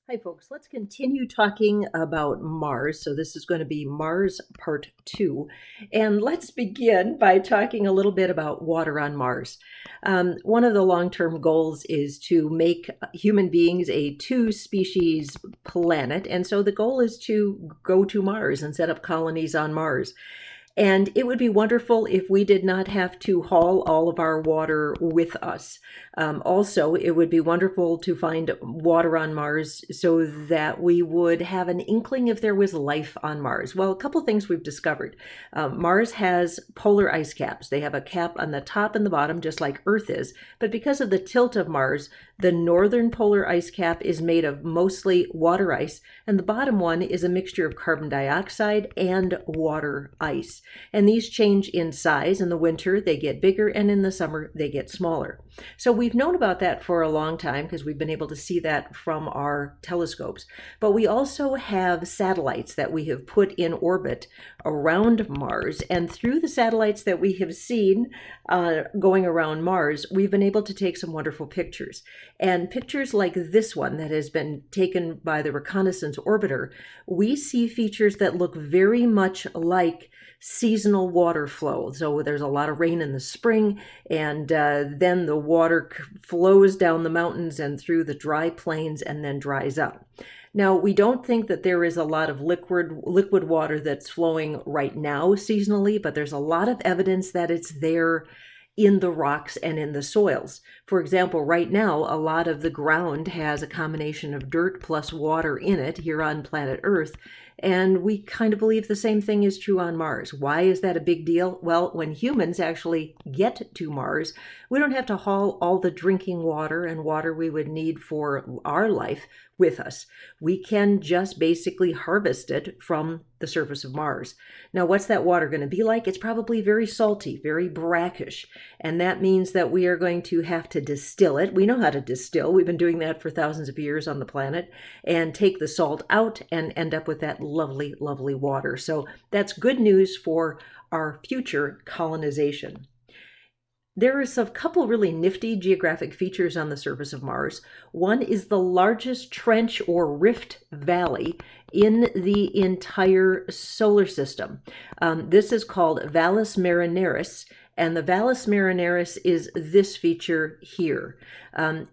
Hi, folks. Let's continue talking about Mars. So, this is going to be Mars Part 2. And let's begin by talking a little bit about water on Mars. One of the long term goals is to make human beings a two species planet. And so, the goal is to go to Mars and set up colonies on Mars. And it would be wonderful if we did not have to haul all of our water with us. Also, it would be wonderful to find water on Mars so that we would have an inkling if there was life on Mars. Well, a couple things we've discovered. Mars has polar ice caps. They have a cap on the top and the bottom, just like Earth is. But because of the tilt of Mars, the northern polar ice cap is made of mostly water ice, and the bottom one is a mixture of carbon dioxide and water ice. And these change in size. In the winter, they get bigger, and in the summer, they get smaller. So we've known about that for a long time because we've been able to see that from our telescopes. But we also have satellites that we have put in orbit around Mars. And through the satellites that we have seen going around Mars, we've been able to take some wonderful pictures. And pictures like this one that has been taken by the Reconnaissance Orbiter, we see features that look very much like seasonal water flow. So there's a lot of rain in the spring, and then the water flows down the mountains and through the dry plains and then dries up. Now, we don't think that there is a lot of liquid water that's flowing right now seasonally, but there's a lot of evidence that it's there in the rocks and in the soils. For example, right now, a lot of the ground has a combination of dirt plus water in it here on planet Earth, and we kind of believe the same thing is true on Mars. Why is that a big deal? Well, when humans actually get to Mars, we don't have to haul all the drinking water and water we would need for our life with us. We can just basically harvest it from the surface of Mars. Now, what's that water going to be like? It's probably very salty, very brackish, and that means that we are going to have to distill it. We know how to distill. We've been doing that for thousands of years on the planet, and take the salt out and end up with that lovely, lovely water. So that's good news for our future colonization. There is a couple really nifty geographic features on the surface of Mars. One is the largest trench or rift valley in the entire solar system. This is called Valles Marineris, and the Valles Marineris is this feature here.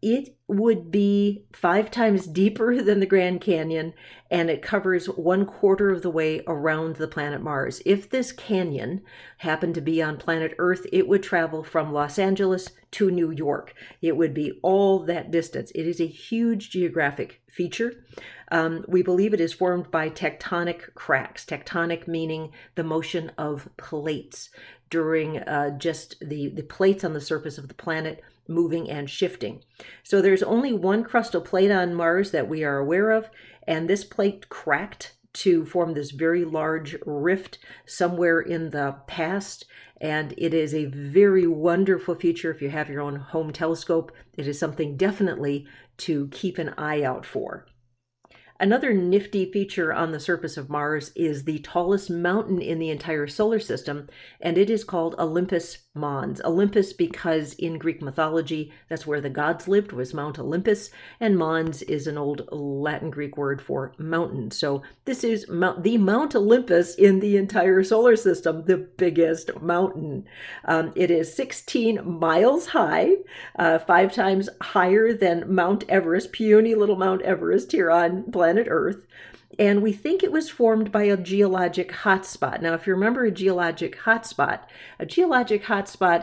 It would be 5 times deeper than the Grand Canyon, and it covers 1/4 of the way around the planet Mars. If this canyon happened to be on planet Earth, it would travel from Los Angeles to New York. It would be all that distance. It is a huge geographic feature. We believe it is formed by tectonic cracks, tectonic meaning the motion of plates during just the plates on the surface of the planet moving and shifting. So there's only one crustal plate on Mars that we are aware of, and this plate cracked to form this very large rift somewhere in the past. And it is a very wonderful feature. If you have your own home telescope, it is something definitely to keep an eye out for. Another nifty feature on the surface of Mars is the tallest mountain in the entire solar system, and it is called Olympus Mons. Olympus because in Greek mythology, that's where the gods lived, was Mount Olympus, and Mons is an old Latin Greek word for mountain. So this is the Mount Olympus in the entire solar system, the biggest mountain. It is 16 miles high, 5 times higher than Mount Everest, puny little Mount Everest here on planet Earth. And we think it was formed by a geologic hotspot. Now, if you remember a geologic hotspot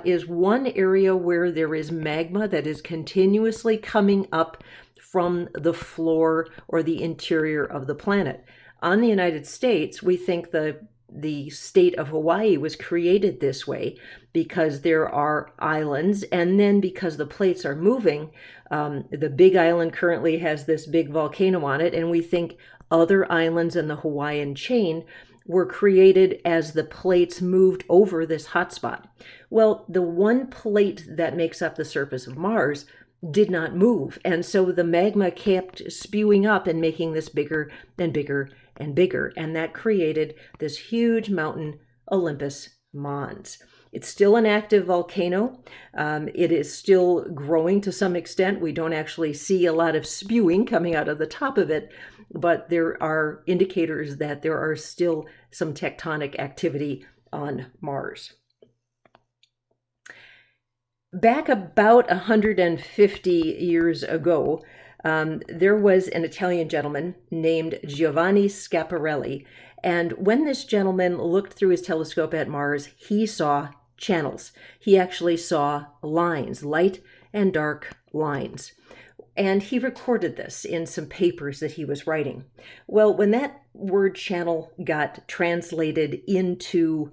is one area where there is magma that is continuously coming up from the floor or the interior of the planet. On the United States, we think the state of Hawaii was created this way because there are islands, and then because the plates are moving, the big island currently has this big volcano on it, and we think other islands in the Hawaiian chain were created as the plates moved over this hotspot. Well, the one plate that makes up the surface of Mars did not move, and so the magma kept spewing up and making this bigger and bigger and bigger, and that created this huge mountain, Olympus Mons. It's still an active volcano. It is still growing to some extent. We don't actually see a lot of spewing coming out of the top of it, but there are indicators that there are still some tectonic activity on Mars. Back about 150 years ago, there was an Italian gentleman named Giovanni Schiaparelli. And when this gentleman looked through his telescope at Mars, he saw channels. He actually saw lines, light and dark lines. And he recorded this in some papers that he was writing. Well, when that word channel got translated into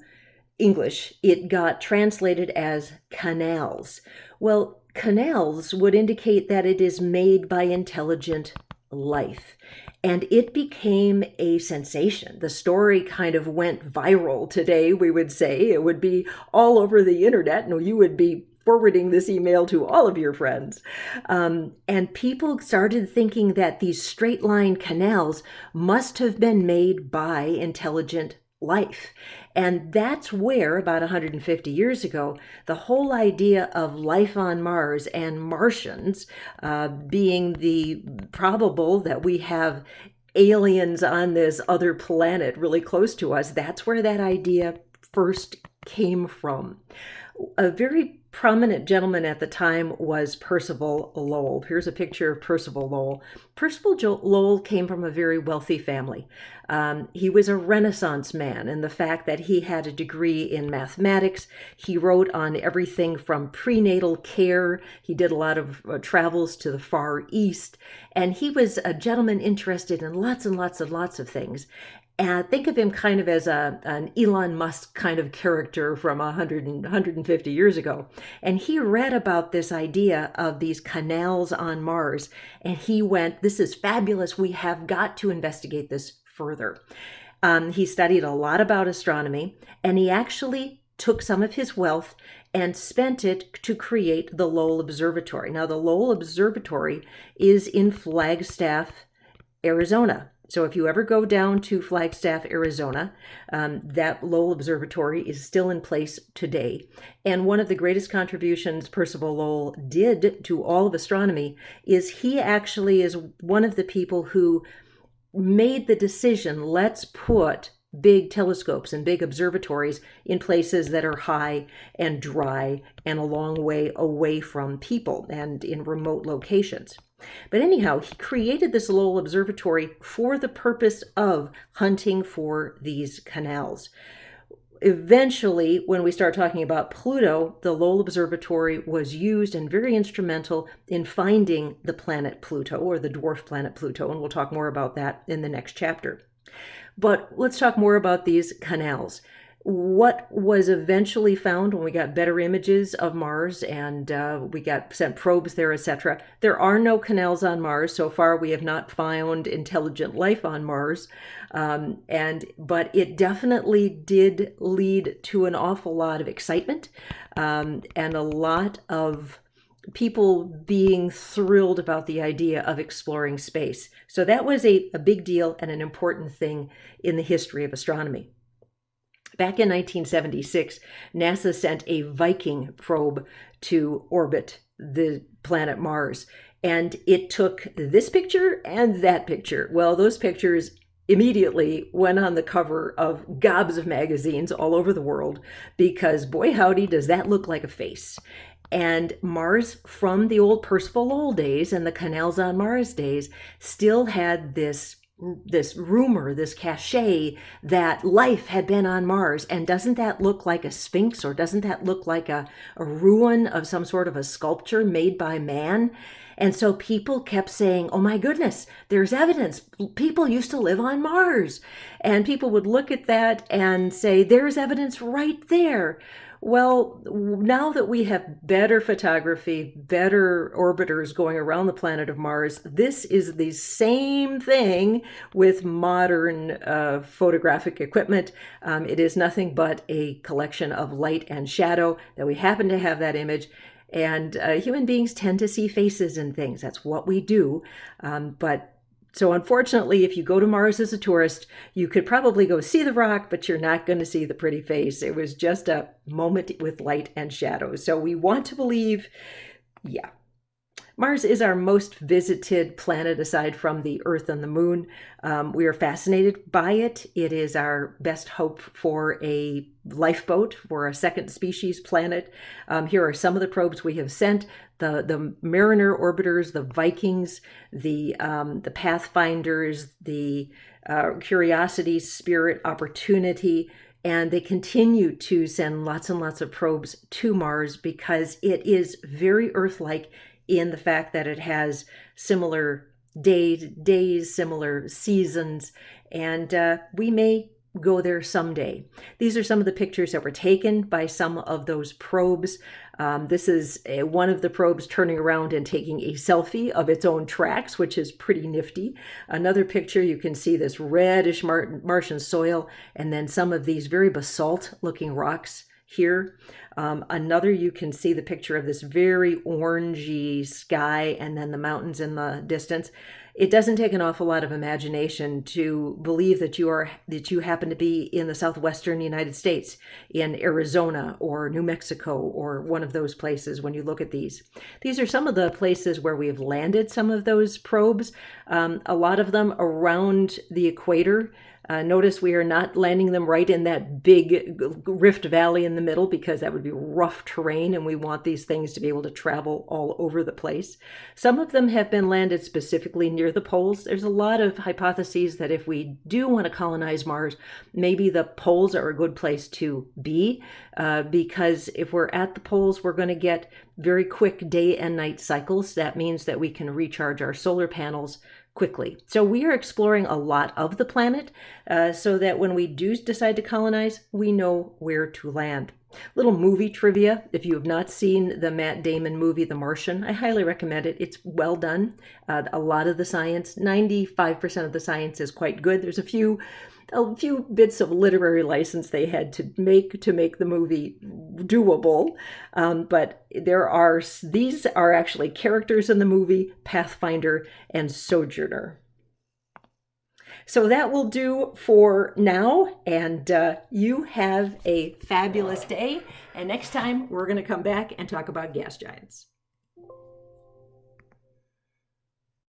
English, it got translated as canals. Well, canals would indicate that it is made by intelligent life. And it became a sensation. The story kind of went viral today, we would say. It would be all over the internet, and you would be forwarding this email to all of your friends. And people started thinking that these straight line canals must have been made by intelligent life. And that's where, about 150 years ago, the whole idea of life on Mars and Martians being the probable that we have aliens on this other planet really close to us, that's where that idea first came from. A very prominent gentleman at the time was Percival Lowell. Here's a picture of Percival Lowell. Percival Lowell came from a very wealthy family. He was a Renaissance man, and the fact that he had a degree in mathematics, he wrote on everything from prenatal care. He did a lot of travels to the Far East, and he was a gentleman interested in lots and lots and lots of things. And think of him kind of as an Elon Musk kind of character from 150 years ago. And he read about this idea of these canals on Mars, and he went, this is fabulous. We have got to investigate this further. He studied a lot about astronomy, and he actually took some of his wealth and spent it to create the Lowell Observatory. Now, the Lowell Observatory is in Flagstaff, Arizona. So if you ever go down to Flagstaff, Arizona, that Lowell Observatory is still in place today. And one of the greatest contributions Percival Lowell did to all of astronomy is he actually is one of the people who made the decision, let's put big telescopes and big observatories in places that are high and dry and a long way away from people and in remote locations. But anyhow, he created this Lowell Observatory for the purpose of hunting for these canals. Eventually, when we start talking about Pluto, the Lowell Observatory was used and very instrumental in finding the planet Pluto, or the dwarf planet Pluto, and we'll talk more about that in the next chapter. But let's talk more about these canals. What was eventually found when we got better images of Mars and we got sent probes there, etc. There are no canals on Mars. So far, we have not found intelligent life on Mars. But it definitely did lead to an awful lot of excitement and a lot of people being thrilled about the idea of exploring space. So that was a big deal and an important thing in the history of astronomy. Back in 1976, NASA sent a Viking probe to orbit the planet Mars, and it took this picture and that picture. Well, those pictures immediately went on the cover of gobs of magazines all over the world because, boy howdy, does that look like a face. And Mars, from the old Percival Lowell days and the Canals on Mars days, still had this rumor, this cachet that life had been on Mars. And doesn't that look like a sphinx, or doesn't that look like a ruin of some sort of a sculpture made by man? And so people kept saying, oh my goodness, there's evidence. People used to live on Mars. And people would look at that and say, there's evidence right there. Well, now that we have better photography, better orbiters going around the planet of Mars, this is the same thing with modern photographic equipment. It is nothing but a collection of light and shadow that we happen to have that image. And human beings tend to see faces and things. That's what we do. But So unfortunately, if you go to Mars as a tourist, you could probably go see the rock, but you're not going to see the pretty face. It was just a moment with light and shadow. So we want to believe, yeah. Mars is our most visited planet aside from the Earth and the Moon. We are fascinated by it. It is our best hope for a lifeboat, for a second species planet. Here are some of the probes we have sent. The Mariner orbiters, the Vikings, the Pathfinders, the Curiosity, Spirit, Opportunity, and they continue to send lots and lots of probes to Mars because it is very Earth-like in the fact that it has similar days, similar seasons, and we may go there someday. These are some of the pictures that were taken by some of those probes. This is one of the probes turning around and taking a selfie of its own tracks, which is pretty nifty. Another picture, you can see this reddish Martian soil, and then some of these very basalt-looking rocks here. Another, you can see the picture of this very orangey sky and then the mountains in the distance. It doesn't take an awful lot of imagination to believe that you happen to be in the southwestern United States, in Arizona or New Mexico or one of those places when you look at these. These are some of the places where we've landed some of those probes, a lot of them around the equator. Notice we are not landing them right in that big rift valley in the middle because that would be rough terrain and we want these things to be able to travel all over the place. Some of them have been landed specifically near the poles. There's a lot of hypotheses that if we do want to colonize Mars, maybe the poles are a good place to be because if we're at the poles, we're going to get very quick day and night cycles. That means that we can recharge our solar panels quickly. So we are exploring a lot of the planet so that when we do decide to colonize, we know where to land. Little movie trivia. If you have not seen the Matt Damon movie, The Martian, I highly recommend it. It's well done. A lot of the science, 95% of the science is quite good. There's a few bits of literary license they had to make the movie doable. But these are actually characters in the movie, Pathfinder and Sojourner. So that will do for now, and you have a fabulous day. And next time, we're going to come back and talk about gas giants.